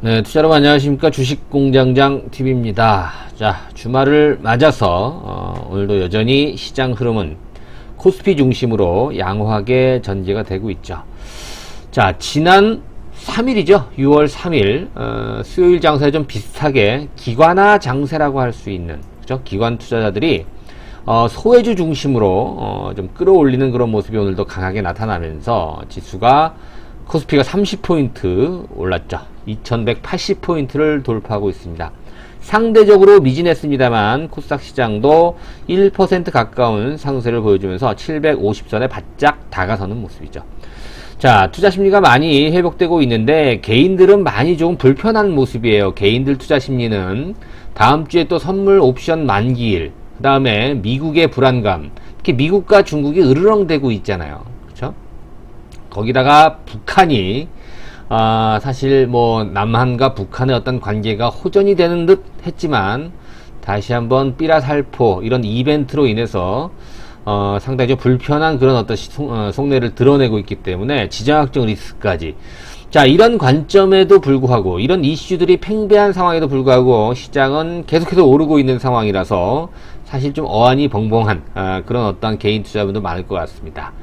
네, 투자로 안녕하십니까. 주식공장장 TV입니다. 자, 주말을 맞아서 오늘도 여전히 시장 흐름은 코스피 중심으로 양호하게 전개가 되고 있죠. 자, 지난 3일이죠. 6월 3일 수요일 장세에 좀 비슷하게 기관화 장세라고 할 수 있는, 그죠? 기관 투자자들이 소외주 중심으로 좀 끌어올리는 그런 모습이 오늘도 강하게 나타나면서 지수가 코스피가 30포인트 올랐죠. 2180포인트를 돌파하고 있습니다. 상대적으로 미진했습니다만 코스닥 시장도 1% 가까운 상승세를 보여주면서 750선에 바짝 다가서는 모습이죠. 자, 투자 심리가 많이 회복되고 있는데 개인들은 많이 좀 불편한 모습이에요. 개인들 투자 심리는 다음 주에 또 선물 옵션 만기일, 그 다음에 미국의 불안감, 특히 미국과 중국이 으르렁대고 있잖아요. 그렇죠? 거기다가 북한이 사실 뭐 남한과 북한의 어떤 관계가 호전이 되는 듯 했지만 다시 한번 삐라살포 이런 이벤트로 인해서 상당히 좀 불편한 그런 어떤 속내를 드러내고 있기 때문에 지정학적 리스크까지, 자, 이런 관점에도 불구하고, 이런 이슈들이 팽배한 상황에도 불구하고 시장은 계속해서 오르고 있는 상황이라서 사실 좀 어안이 벙벙한 그런 어떤 개인 투자분도 많을 것 같습니다.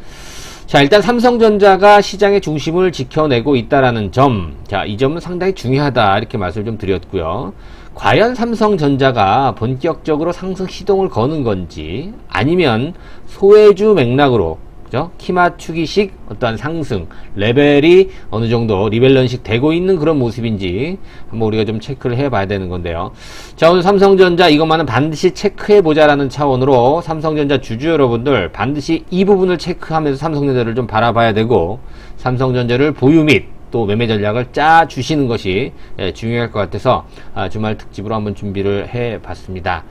자, 일단 삼성전자가 시장의 중심을 지켜내고 있다라는 점, 자, 이 점은 상당히 중요하다 이렇게 말씀을 좀 드렸고요. 과연 삼성전자가 본격적으로 상승 시동을 거는 건지, 아니면 소외주 맥락으로, 그죠? 키 맞추기식 어떠한 상승 레벨이 어느 정도 리밸런식 되고 있는 그런 모습인지 한번 우리가 좀 체크를 해 봐야 되는 건데요. 자, 오늘 삼성전자 이것만은 반드시 체크해 보자라는 차원으로 삼성전자 주주 여러분들 반드시 이 부분을 체크하면서 삼성전자를 좀 바라봐야 되고, 삼성전자를 보유 및 또 매매 전략을 짜 주시는 것이 중요할 것 같아서 주말 특집으로 한번 준비를 해 봤습니다.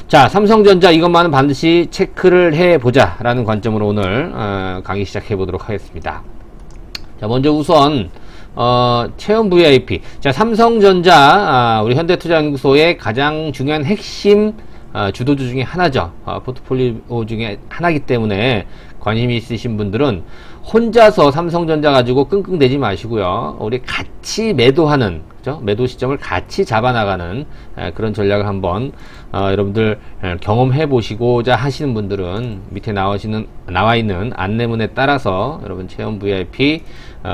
자, 삼성전자 이것만은 반드시 체크를 해보자 라는 관점으로 오늘 강의 시작해 보도록 하겠습니다. 자, 먼저 우선 체험 VIP, 자, 삼성전자 우리 현대투자연구소의 가장 중요한 핵심 주도주 중에 하나죠. 포트폴리오 중에 하나이기 때문에 관심이 있으신 분들은 혼자서 삼성전자 가지고 끙끙대지 마시고요. 우리 같이 매도하는, 그죠? 매도 시점을 같이 잡아나가는 그런 전략을 한번 여러분들 경험해 보시고자 하시는 분들은 밑에 나와 있는 안내문에 따라서 여러분 체험 VIP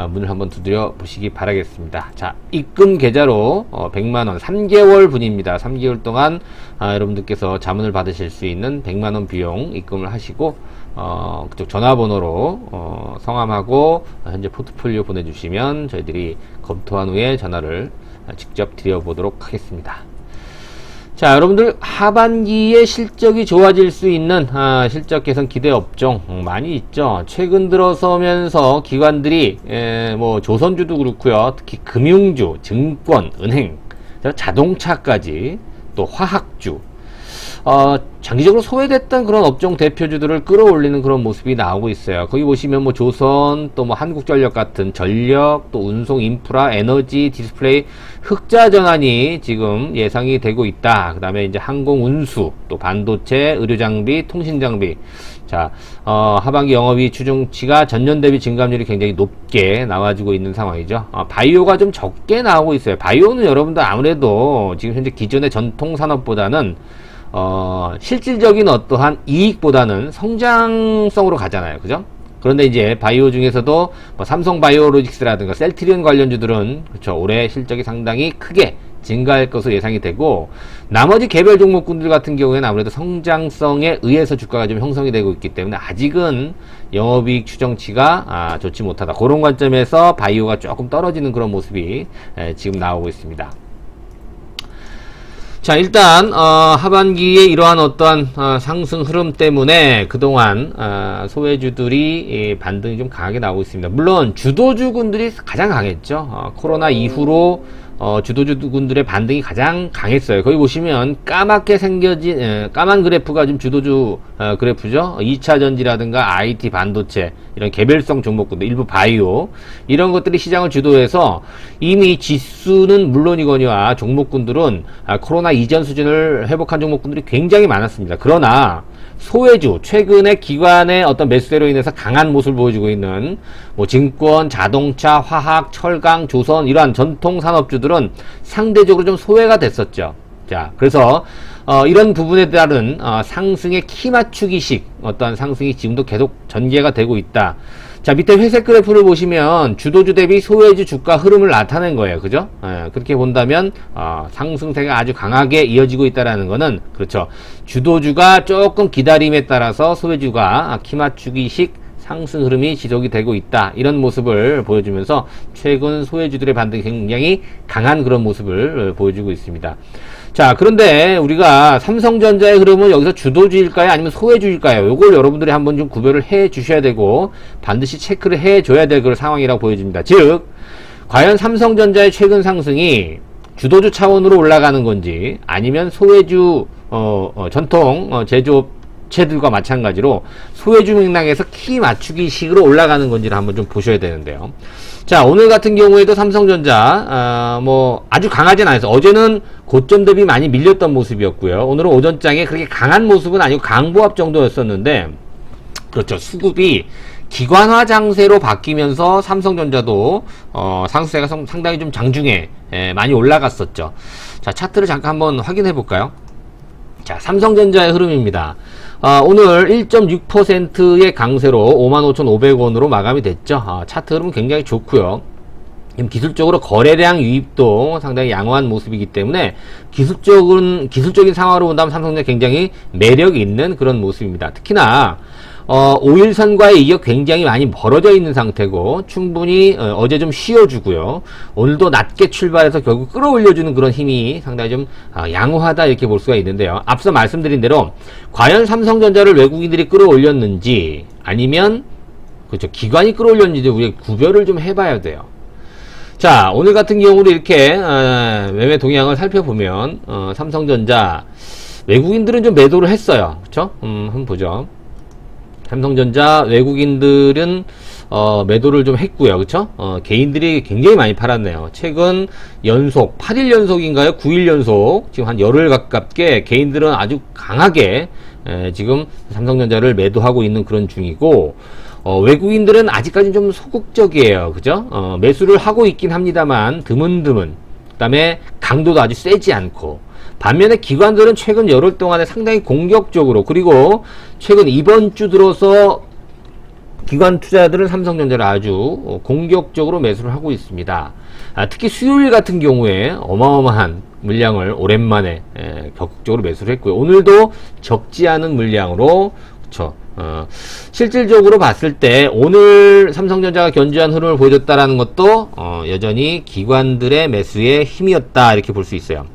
문을 한번 두드려 보시기 바라겠습니다. 자, 입금 계좌로 100만원 3개월 분입니다. 3개월 동안 여러분들께서 자문을 받으실 수 있는 100만원 비용 입금을 하시고 그쪽 전화번호로 성함하고 현재 포트폴리오 보내주시면 저희들이 검토한 후에 전화를 직접 드려보도록 하겠습니다. 자, 여러분들 하반기에 실적이 좋아질 수 있는 실적 개선 기대 업종 많이 있죠. 최근 들어서면서 기관들이 뭐 조선주도 그렇고요, 특히 금융주, 증권, 은행, 자동차까지 또 화학주, 장기적으로 소외됐던 그런 업종 대표주들을 끌어올리는 그런 모습이 나오고 있어요. 거기 보시면 뭐 조선, 또 뭐 한국전력 같은 전력, 또 운송, 인프라, 에너지, 디스플레이, 흑자 전환이 지금 예상이 되고 있다. 그 다음에 이제 항공 운수, 또 반도체, 의료장비, 통신장비. 자, 하반기 영업이익 추정치가 전년 대비 증감률이 굉장히 높게 나와주고 있는 상황이죠. 바이오가 좀 적게 나오고 있어요. 바이오는 여러분들 아무래도 지금 현재 기존의 전통 산업보다는 실질적인 어떠한 이익보다는 성장성으로 가잖아요. 그죠? 그런데 이제 바이오 중에서도 뭐 삼성 바이오로직스라든가 셀트리온 관련주들은 그렇죠, 올해 실적이 상당히 크게 증가할 것으로 예상이 되고, 나머지 개별 종목군들 같은 경우에는 아무래도 성장성에 의해서 주가가 좀 형성이 되고 있기 때문에 아직은 영업이익 추정치가 좋지 못하다. 그런 관점에서 바이오가 조금 떨어지는 그런 모습이 지금 나오고 있습니다. 자, 일단 하반기에 이러한 어떠한 상승 흐름 때문에 그동안 소외주들이 반등이 좀 강하게 나오고 있습니다. 물론 주도주군들이 가장 강했죠. 코로나 이후로 주도주군들의 반등이 가장 강했어요. 거기 보시면 까맣게 생겨진 까만 그래프가 좀 주도주 그래프죠. 2차 전지라든가 IT 반도체 이런 개별성 종목군들, 일부 바이오 이런 것들이 시장을 주도해서 이미 지수는 물론이거니와 종목군들은 코로나 이전 수준을 회복한 종목군들이 굉장히 많았습니다. 그러나 소외주, 최근에 기관의 어떤 매수세로 인해서 강한 모습을 보여주고 있는 뭐 증권, 자동차, 화학, 철강, 조선 이러한 전통 산업주들은 상대적으로 좀 소외가 됐었죠. 자, 그래서 이런 부분에 따른 상승의 키 맞추기식 어떠한 상승이 지금도 계속 전개가 되고 있다. 자, 밑에 회색 그래프를 보시면 주도주 대비 소외주 주가 흐름을 나타낸 거예요. 그죠? 그렇게 본다면 상승세가 아주 강하게 이어지고 있다라는 거는 그렇죠. 주도주가 조금 기다림에 따라서 소외주가 키 맞추기식 상승 흐름이 지속이 되고 있다. 이런 모습을 보여주면서 최근 소외주들의 반등이 굉장히 강한 그런 모습을 보여주고 있습니다. 자, 그런데 우리가 삼성전자의 흐름은 여기서 주도주일까요? 아니면 소외주일까요? 요걸 여러분들이 한번 좀 구별을 해 주셔야 되고 반드시 체크를 해 줘야 될 그런 상황이라고 보여집니다. 즉, 과연 삼성전자의 최근 상승이 주도주 차원으로 올라가는 건지 아니면 소외주 전통 제조업체들과 마찬가지로 소외주 맥락에서 키 맞추기 식으로 올라가는 건지를 한번 좀 보셔야 되는데요. 자, 오늘 같은 경우에도 삼성전자 아주 강하진 않아서 어제는 고점 대비 많이 밀렸던 모습이었고요. 오늘은 오전장에 그렇게 강한 모습은 아니고 강보합 정도였었는데 그렇죠. 수급이 기관화 장세로 바뀌면서 삼성전자도 상승세가 상당히 좀 장중에 많이 올라갔었죠. 자, 차트를 잠깐 한번 확인해 볼까요? 자, 삼성전자의 흐름입니다. 오늘 1.6%의 강세로 55,500원으로 마감이 됐죠. 차트 흐름은 굉장히 좋고요. 기술적으로 거래량 유입도 상당히 양호한 모습이기 때문에 기술적인 상황으로 본다면 삼성전자 굉장히 매력이 있는 그런 모습입니다. 특히나 5일선과의 이격 굉장히 많이 벌어져 있는 상태고 충분히 어제 좀 쉬어주고요. 오늘도 낮게 출발해서 결국 끌어올려주는 그런 힘이 상당히 좀 양호하다 이렇게 볼 수가 있는데요. 앞서 말씀드린 대로 과연 삼성전자를 외국인들이 끌어올렸는지 아니면 그렇죠 기관이 끌어올렸는지 우리가 구별을 좀 해봐야 돼요. 자, 오늘 같은 경우도 이렇게 매매 동향을 살펴보면 삼성전자 외국인들은 좀 매도를 했어요. 그렇죠? 한번 보죠. 삼성전자 외국인들은 매도를 좀 했고요. 그쵸? 개인들이 굉장히 많이 팔았네요. 최근 연속 8일 연속인가요? 9일 연속 지금 한 열흘 가깝게 개인들은 아주 강하게 지금 삼성전자를 매도하고 있는 그런 중이고 외국인들은 아직까지 좀 소극적이에요. 그죠? 매수를 하고 있긴 합니다만 드문드문 그 다음에 강도도 아주 세지 않고 반면에 기관들은 최근 열흘 동안에 상당히 공격적으로 그리고 최근 이번 주 들어서 기관 투자자들은 삼성전자를 아주 공격적으로 매수를 하고 있습니다. 특히 수요일 같은 경우에 어마어마한 물량을 오랜만에 적극적으로 매수를 했고요. 오늘도 적지 않은 물량으로 그쵸. 실질적으로 봤을 때 오늘 삼성전자가 견조한 흐름을 보여줬다라는 것도 여전히 기관들의 매수의 힘이었다 이렇게 볼 수 있어요.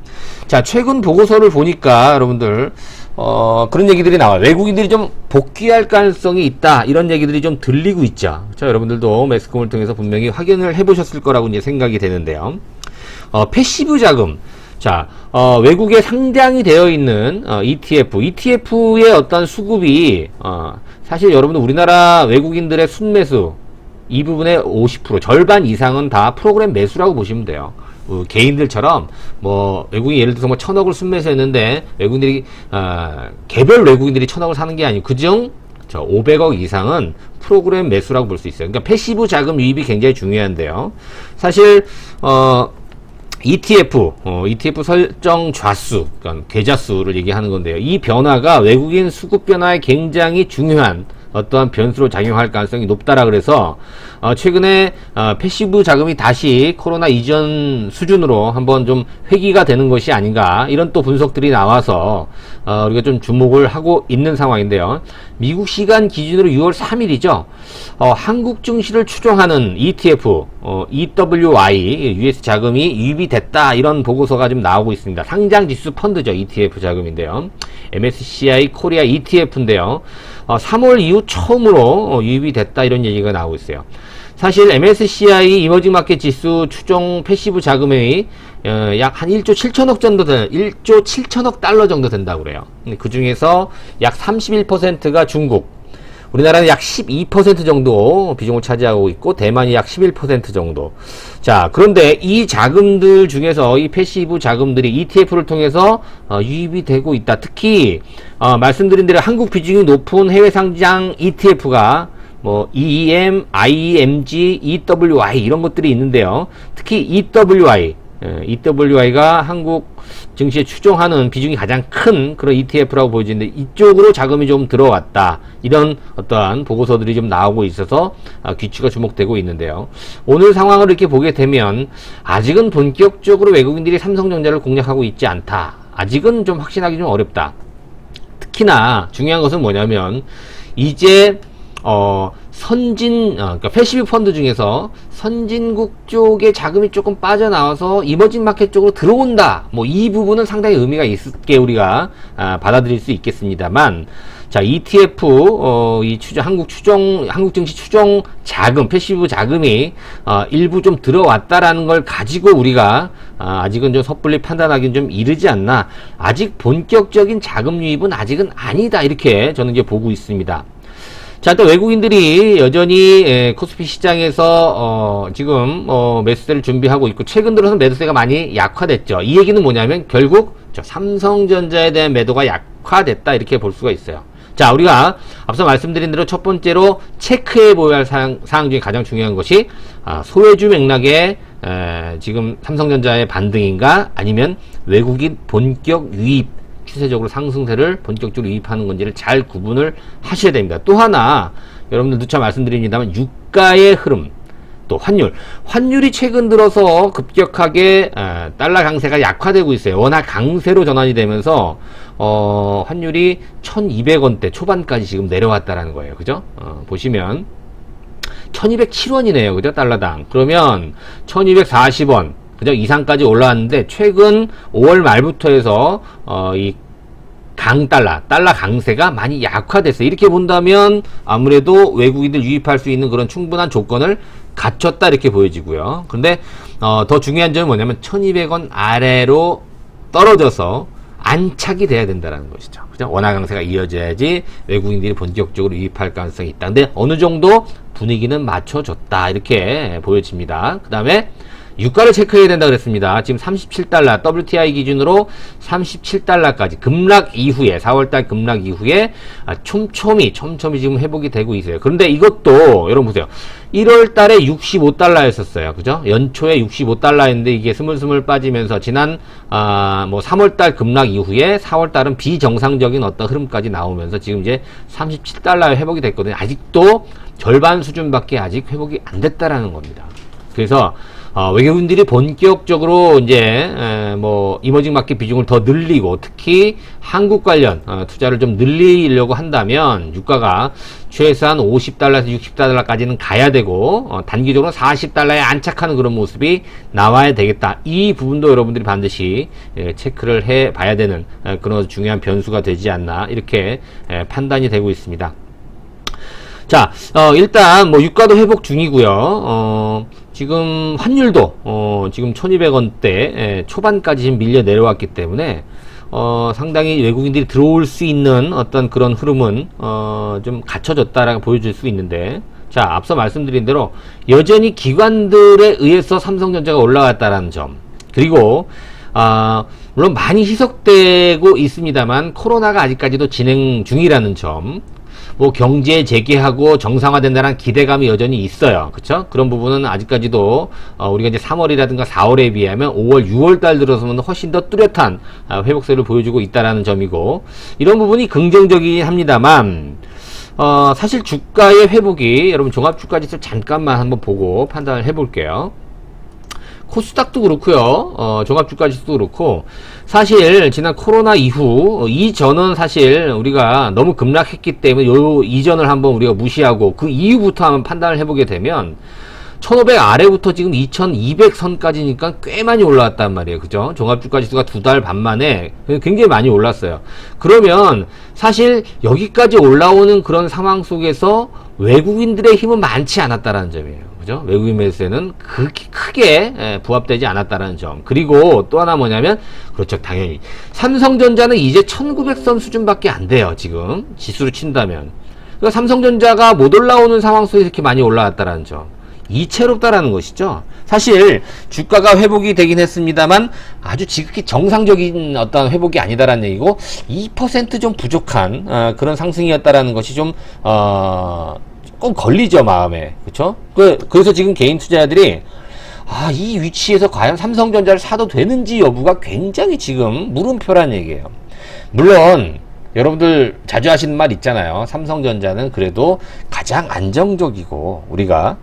자, 최근 보고서를 보니까 여러분들 그런 얘기들이 나와요. 외국인들이 좀 복귀할 가능성이 있다 이런 얘기들이 좀 들리고 있죠. 자, 여러분들도 매스컴을 통해서 분명히 확인을 해보셨을 거라고 이제 생각이 되는데요. 패시브 자금. 자, 외국에 상장이 되어 있는 ETF의 어떤 수급이 사실 여러분들 우리나라 외국인들의 순매수 이 부분의 50% 절반 이상은 다 프로그램 매수라고 보시면 돼요. 개인들처럼 외국인 예를 들어서 1,000억을 순매수했는데 외국인들이 개별 외국인들이 1,000억을 사는 게 아니고 그중 500억 이상은 프로그램 매수라고 볼 수 있어요. 그러니까 패시브 자금 유입이 굉장히 중요한데요. 사실 ETF 설정 좌수, 그러니까 계좌수를 얘기하는 건데요. 이 변화가 외국인 수급 변화에 굉장히 중요한 어떠한 변수로 작용할 가능성이 높다라 그래서 최근에 패시브 자금이 다시 코로나 이전 수준으로 한번 좀 회귀가 되는 것이 아닌가 이런 또 분석들이 나와서 우리가 좀 주목을 하고 있는 상황인데요. 미국 시간 기준으로 6월 3일이죠. 한국 증시를 추종하는 ETF EWI US 자금이 유입이 됐다 이런 보고서가 좀 나오고 있습니다. 상장 지수 펀드죠. ETF 자금인데요. MSCI 코리아 ETF인데요. 3월 이후 처음으로 유입이 됐다 이런 얘기가 나오고 있어요. 사실 MSCI 이머징 마켓 지수 추종 패시브 자금의 약 한 1조 7천억 정도 되는 1조 7천억 달러 정도 된다고 그래요. 그 중에서 약 31%가 중국, 우리나라는 약 12% 정도 비중을 차지하고 있고 대만이 약 11% 정도. 자, 그런데 이 자금들 중에서 이 패시브 자금들이 ETF를 통해서 유입이 되고 있다. 특히 말씀드린 대로 한국 비중이 높은 해외 상장 ETF가 뭐 EEM, IEMG, EWI 이런 것들이 있는데요. 특히 EWI가 한국 증시에 추종하는 비중이 가장 큰 그런 ETF라고 보여지는데 이쪽으로 자금이 좀 들어왔다. 이런 어떠한 보고서들이 좀 나오고 있어서 귀추가 주목되고 있는데요. 오늘 상황을 이렇게 보게 되면 아직은 본격적으로 외국인들이 삼성전자를 공략하고 있지 않다. 아직은 좀 확신하기 좀 어렵다. 특히나 중요한 것은 뭐냐면 이제 그러니까 패시브 펀드 중에서 선진국 쪽에 자금이 조금 빠져나와서 이머징 마켓 쪽으로 들어온다. 뭐 이 부분은 상당히 의미가 있게 우리가 받아들일 수 있겠습니다만, 자, ETF 이 한국 증시 추정 자금, 패시브 자금이 일부 좀 들어왔다라는 걸 가지고 우리가 아직은 좀 섣불리 판단하기는 좀 이르지 않나. 아직 본격적인 자금 유입은 아직은 아니다. 이렇게 저는 이제 보고 있습니다. 자, 또 외국인들이 여전히 코스피 시장에서 지금 매수세를 준비하고 있고 최근 들어서 매수세가 많이 약화됐죠. 이 얘기는 뭐냐면 결국 삼성전자에 대한 매도가 약화됐다 이렇게 볼 수가 있어요. 자, 우리가 앞서 말씀드린 대로 첫 번째로 체크해 보여야 할 사항 중에 가장 중요한 것이 소외주 맥락의 지금 삼성전자의 반등인가 아니면 외국인 본격 유입 추세적으로 상승세를 본격적으로 유입하는 건지를 잘 구분을 하셔야 됩니다. 또 하나 여러분들 누차 말씀드립니다만 유가의 흐름, 또 환율이 최근 들어서 급격하게 달러 강세가 약화되고 있어요. 워낙 강세로 전환이 되면서 환율이 1200원대 초반까지 지금 내려왔다라는 거예요. 그죠? 보시면 1207원이네요. 그죠? 달러당. 그러면 1240원 그죠? 이상까지 올라왔는데 최근 5월 말부터 해서 이 달러 강세가 많이 약화됐어요. 이렇게 본다면 아무래도 외국인들 유입할 수 있는 그런 충분한 조건을 갖췄다 이렇게 보여지고요. 그런데 더 중요한 점은 뭐냐면 1200원 아래로 떨어져서 안착이 돼야 된다는 것이죠. 그죠? 원화 강세가 이어져야지 외국인들이 본격적으로 유입할 가능성이 있다. 근데 어느 정도 분위기는 맞춰졌다 이렇게 보여집니다. 그 다음에 유가를 체크해야 된다 그랬습니다. 지금 37달러 WTI 기준으로 37달러까지 급락 이후에 4월달 급락 이후에 촘촘히 지금 회복이 되고 있어요. 그런데 이것도 여러분 보세요. 1월달에 65달러였었어요. 그죠? 연초에 65달러였는데 이게 스물스물 빠지면서 지난 뭐 3월달 급락 이후에 4월달은 비정상적인 어떤 흐름까지 나오면서 지금 이제 37달러에 회복이 됐거든요. 아직도 절반 수준밖에 아직 회복이 안 됐다라는 겁니다. 그래서 외국인들이 본격적으로 이제 뭐 이머징 마켓 비중을 더 늘리고 특히 한국 관련 투자를 좀 늘리려고 한다면 유가가 최소한 50달러에서 60달러까지는 가야 되고 단기적으로 40달러에 안착하는 그런 모습이 나와야 되겠다. 이 부분도 여러분들이 반드시 체크를 해 봐야 되는 그런 중요한 변수가 되지 않나 이렇게 판단이 되고 있습니다. 자, 일단 뭐 유가도 회복 중이고요. 지금 환율도 지금 1200원대 초반까지 지금 밀려 내려왔기 때문에 상당히 외국인들이 들어올 수 있는 어떤 그런 흐름은 좀 갖춰졌다라고 보여줄 수 있는데, 자, 앞서 말씀드린 대로 여전히 기관들에 의해서 삼성전자가 올라갔다라는 점, 그리고 물론 많이 희석되고 있습니다만 코로나가 아직까지도 진행 중이라는 점, 뭐 경제 재개하고 정상화된다는 기대감이 여전히 있어요. 그쵸? 그런 부분은 아직까지도 우리가 이제 3월이라든가 4월에 비하면 5월, 6월 달 들어서는 훨씬 더 뚜렷한 회복세를 보여주고 있다라는 점이고, 이런 부분이 긍정적이긴 합니다만 사실 주가의 회복이, 여러분 종합주가지수 잠깐만 한번 보고 판단을 해볼게요. 코스닥도 그렇고요. 종합주가지수도 그렇고, 사실 지난 코로나 이후 이전은 사실 우리가 너무 급락했기 때문에 요 이전을 한번 우리가 무시하고 그 이후부터 한번 판단을 해보게 되면 1500 아래부터 지금 2200선까지니까 꽤 많이 올라왔단 말이에요. 그죠? 종합주가지수가 2달 반 만에 굉장히 많이 올랐어요. 그러면 사실 여기까지 올라오는 그런 상황 속에서 외국인들의 힘은 많지 않았다라는 점이에요. 그죠? 외국인 매수세는 크게 부합되지 않았다라는 점. 그리고 또 하나 뭐냐면, 그렇죠, 당연히 삼성전자는 이제 1900선 수준밖에 안 돼요. 지금 지수로 친다면. 그러니까 삼성전자가 못 올라오는 상황 속에서 이렇게 많이 올라왔다라는 점. 이채롭다라는 것이죠. 사실 주가가 회복이 되긴 했습니다만 아주 지극히 정상적인 어떤 회복이 아니다라는 얘기고 2% 부족한 그런 상승이었다라는 것이 좀 꼭 걸리죠, 마음에. 그렇죠? 그래서 지금 개인 투자자들이 이 위치에서 과연 삼성전자를 사도 되는지 여부가 굉장히 지금 물음표란 얘기예요. 물론 여러분들 자주 하시는 말 있잖아요. 삼성전자는 그래도 가장 안정적이고 우리가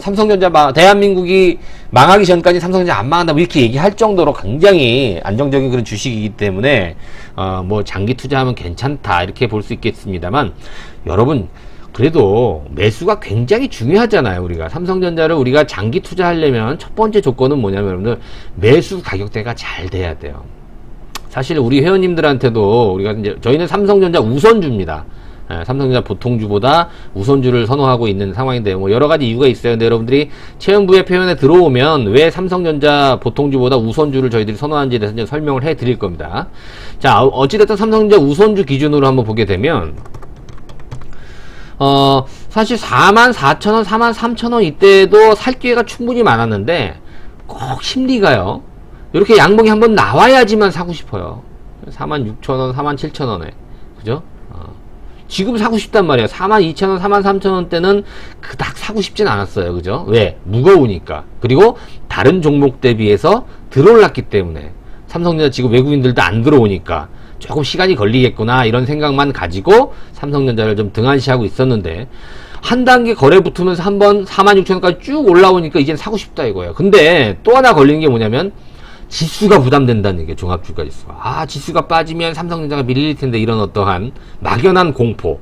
삼성전자 대한민국이 망하기 전까지 삼성전자 안 망한다 이렇게 얘기할 정도로 굉장히 안정적인 그런 주식이기 때문에 장기 투자하면 괜찮다 이렇게 볼 수 있겠습니다만 여러분 그래도 매수가 굉장히 중요하잖아요. 우리가 삼성전자를 우리가 장기 투자하려면 첫 번째 조건은 뭐냐면 여러분들 매수 가격대가 잘 돼야 돼요. 사실 우리 회원님들한테도 우리가 이제 저희는 삼성전자 우선주입니다. 삼성전자 보통주보다 우선주를 선호하고 있는 상황인데 여러 가지 이유가 있어요. 근데 여러분들이 체험부의 표현에 들어오면 왜 삼성전자 보통주보다 우선주를 저희들이 선호하는지에 대해서 이제 설명을 해 드릴 겁니다. 자, 어찌됐든 삼성전자 우선주 기준으로 한번 보게 되면 사실 44,000원, 43,000원 이때도 살 기회가 충분히 많았는데 꼭 심리가요. 이렇게 양봉이 한번 나와야지만 사고 싶어요. 46,000원, 47,000원에. 그죠? 지금 사고 싶단 말이에요. 42,000원, 43,000원 때는 그닥 사고 싶진 않았어요. 그죠? 왜? 무거우니까. 그리고 다른 종목 대비해서 들어올랐기 때문에. 삼성전자 지금 외국인들도 안 들어오니까 조금 시간이 걸리겠구나 이런 생각만 가지고 삼성전자를 좀 등한시하고 있었는데 한 단계 거래 붙으면서 한번 46,000원까지 쭉 올라오니까 이젠 사고 싶다 이거예요. 근데 또 하나 걸리는 게 뭐냐면 지수가 부담된다는 얘기예요. 종합주가 지수가. 지수가 빠지면 삼성전자가 밀릴 텐데 이런 어떠한 막연한 공포.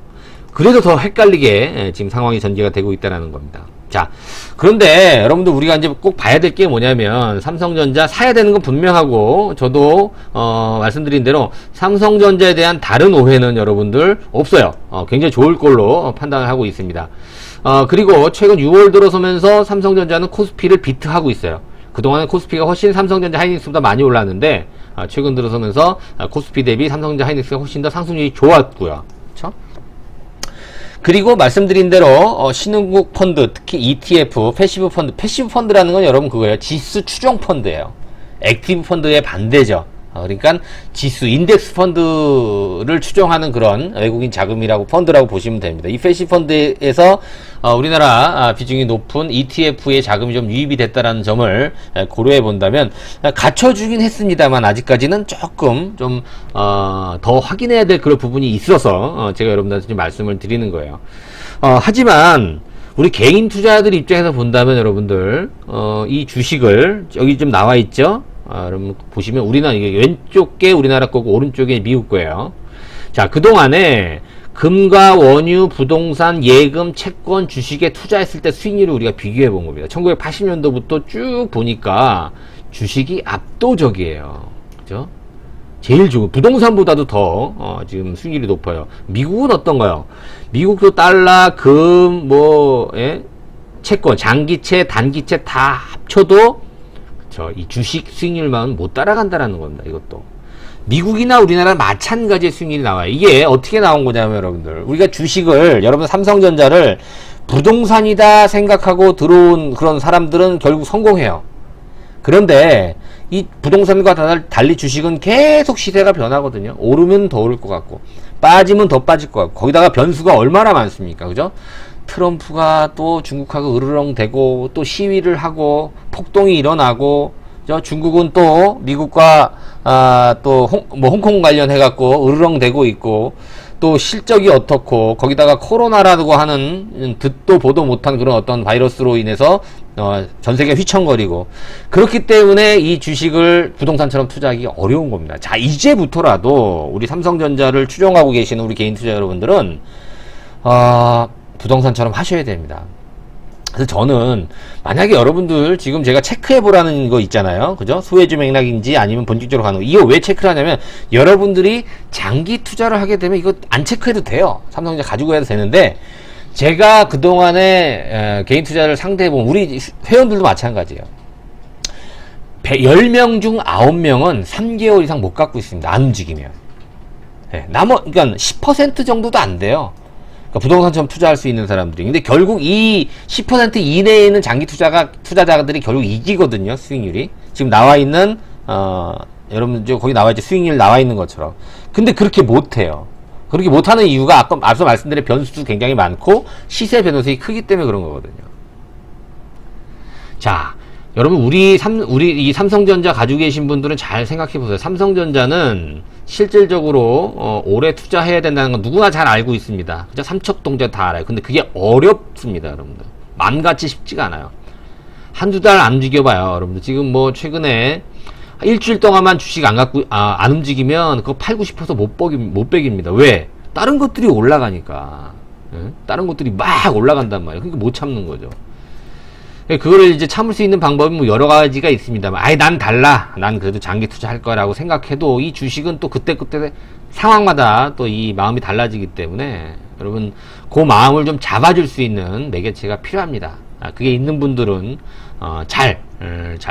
그래서 더 헷갈리게 지금 상황이 전개가 되고 있다는 겁니다. 자, 그런데 여러분들 우리가 이제 꼭 봐야 될 게 뭐냐면 삼성전자 사야 되는 건 분명하고 저도 말씀드린 대로 삼성전자에 대한 다른 오해는 여러분들 없어요. 굉장히 좋을 걸로 판단을 하고 있습니다. 그리고 최근 6월 들어서면서 삼성전자는 코스피를 비트하고 있어요. 그동안은 코스피가 훨씬 삼성전자 하이닉스보다 많이 올랐는데 최근 들어서면서 코스피 대비 삼성전자 하이닉스가 훨씬 더 상승률이 좋았고요. 그렇죠? 그리고 말씀드린 대로 신흥국 펀드, 특히 ETF, 패시브 펀드라는 건 여러분 그거예요. 지수 추종 펀드예요. 액티브 펀드의 반대죠. 그러니까 지수 인덱스 펀드를 추종하는 그런 외국인 자금이라고 펀드라고 보시면 됩니다. 이 패시브 펀드에서 우리나라 비중이 높은 ETF의 자금이 좀 유입이 됐다라는 점을 고려해 본다면 갖춰주긴 했습니다만 아직까지는 조금 좀 더 확인해야 될 그런 부분이 있어서 제가 여러분들한테 좀 말씀을 드리는 거예요. 하지만 우리 개인 투자자들 입장에서 본다면 여러분들 이 주식을 여기 좀 나와 있죠. 여러분 보시면 우리나라 이게 왼쪽 게 우리나라 거고 오른쪽에 미국 거예요. 자, 그동안에 금과 원유, 부동산, 예금, 채권, 주식에 투자했을 때 수익률을 우리가 비교해 본 겁니다. 1980년도부터 쭉 보니까 주식이 압도적이에요. 그죠? 제일 좋은 부동산보다도 더 지금 수익률이 높아요. 미국은 어떤가요? 미국도 달러, 금, 채권, 장기채, 단기채 다 합쳐도 이 주식 수익률만 못 따라간다라는 겁니다. 이것도 미국이나 우리나라 마찬가지의 수익률이 나와요. 이게 어떻게 나온 거냐면 여러분들 우리가 주식을 여러분 삼성전자를 부동산이다 생각하고 들어온 그런 사람들은 결국 성공해요. 그런데 이 부동산과 달리 주식은 계속 시세가 변하거든요. 오르면 더 오를 것 같고 빠지면 더 빠질 것 같고 거기다가 변수가 얼마나 많습니까? 그죠? 트럼프가 또 중국하고 으르렁대고 또 시위를 하고 폭동이 일어나고 중국은 또 미국과 또 홍콩 관련해 갖고 으르렁대고 있고 또 실적이 어떻고 거기다가 코로나라고 하는 듣도 보도 못한 그런 어떤 바이러스로 인해서 전 세계가 휘청거리고 그렇기 때문에 이 주식을 부동산처럼 투자하기 어려운 겁니다. 자, 이제부터라도 우리 삼성전자를 추종하고 계시는 우리 개인 투자 여러분들은 부동산처럼 하셔야 됩니다. 그래서 저는 만약에 여러분들 지금 제가 체크해 보라는 거 있잖아요. 그죠? 소외주 맥락인지 아니면 본질적으로 가는 거. 이거 왜 체크를 하냐면 여러분들이 장기 투자를 하게 되면 이거 안 체크해도 돼요. 삼성전자 가지고 해도 되는데 제가 그동안에 개인 투자를 상대해 보면 우리 회원들도 마찬가지예요. 10명 중 9명은 3개월 이상 못 갖고 있습니다. 안 움직이면. 그러니까 10% 정도도 안 돼요. 그러니까 부동산처럼 투자할 수 있는 사람들이. 근데 결국 이 10% 이내에 있는 장기 투자자들이 결국 이기거든요, 수익률이. 지금 나와 있는, 여러분, 거기 나와 있죠. 수익률 나와 있는 것처럼. 근데 그렇게 못해요. 그렇게 못하는 이유가 앞서 말씀드린 변수도 굉장히 많고, 시세 변동성이 크기 때문에 그런 거거든요. 자, 여러분, 우리 이 삼성전자 가지고 계신 분들은 잘 생각해 보세요. 삼성전자는 실질적으로, 오래 투자해야 된다는 건 누구나 잘 알고 있습니다. 그죠? 삼척동자 다 알아요. 근데 그게 어렵습니다, 여러분들. 맘같이 쉽지가 않아요. 한두 달 안 움직여봐요, 여러분들. 지금 뭐, 최근에, 일주일 동안만 주식 안 움직이면 그거 팔고 싶어서 못 beg입니다. 왜? 다른 것들이 올라가니까. 예? 다른 것들이 막 올라간단 말이에요. 그러니까 못 참는 거죠. 그거를 이제 참을 수 있는 방법이 뭐 여러 가지가 있습니다만, 아예 난 달라. 난 그래도 장기 투자할 거라고 생각해도 이 주식은 또 그때그때 상황마다 또 이 마음이 달라지기 때문에 여러분, 그 마음을 좀 잡아줄 수 있는 매개체가 필요합니다. 그게 있는 분들은, 잘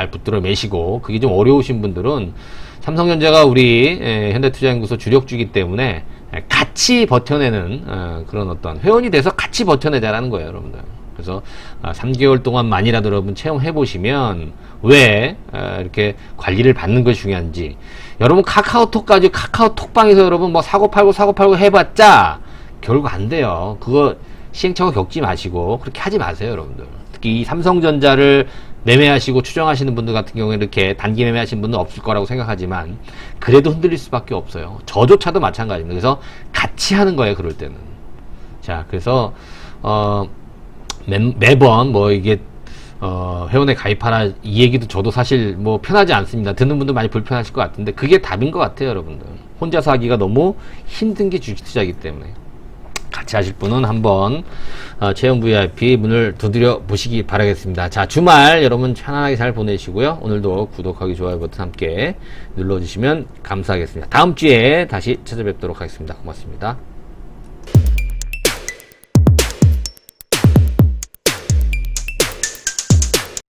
붙들어 매시고, 그게 좀 어려우신 분들은 삼성전자가 우리 현대투자연구소 주력주기 때문에 같이 버텨내는 그런 어떤 회원이 돼서 같이 버텨내자라는 거예요, 여러분들. 그래서 3개월 동안만이라도 여러분 체험해 보시면 왜 이렇게 관리를 받는 것이 중요한지. 여러분 카카오톡까지 카카오톡방에서 여러분 뭐 사고 팔고 해봤자 결국 안 돼요. 그거 시행착오 겪지 마시고 그렇게 하지 마세요, 여러분들. 특히 이 삼성전자를 매매하시고 추정하시는 분들 같은 경우에 이렇게 단기 매매하시는 분은 없을 거라고 생각하지만 그래도 흔들릴 수밖에 없어요. 저조차도 마찬가지입니다. 그래서 같이 하는 거예요, 그럴 때는. 자, 그래서 매번 뭐 이게 회원에 가입하라 이 얘기도 저도 사실 뭐 편하지 않습니다. 듣는 분도 많이 불편하실 것 같은데 그게 답인 것 같아요, 여러분들. 혼자서 하기가 너무 힘든 게 주식 투자이기 때문에. 같이 하실 분은 한번 체험 VIP 문을 두드려 보시기 바라겠습니다. 자, 주말 여러분 편안하게 잘 보내시고요. 오늘도 구독하기, 좋아요 버튼 함께 눌러주시면 감사하겠습니다. 다음 주에 다시 찾아뵙도록 하겠습니다. 고맙습니다.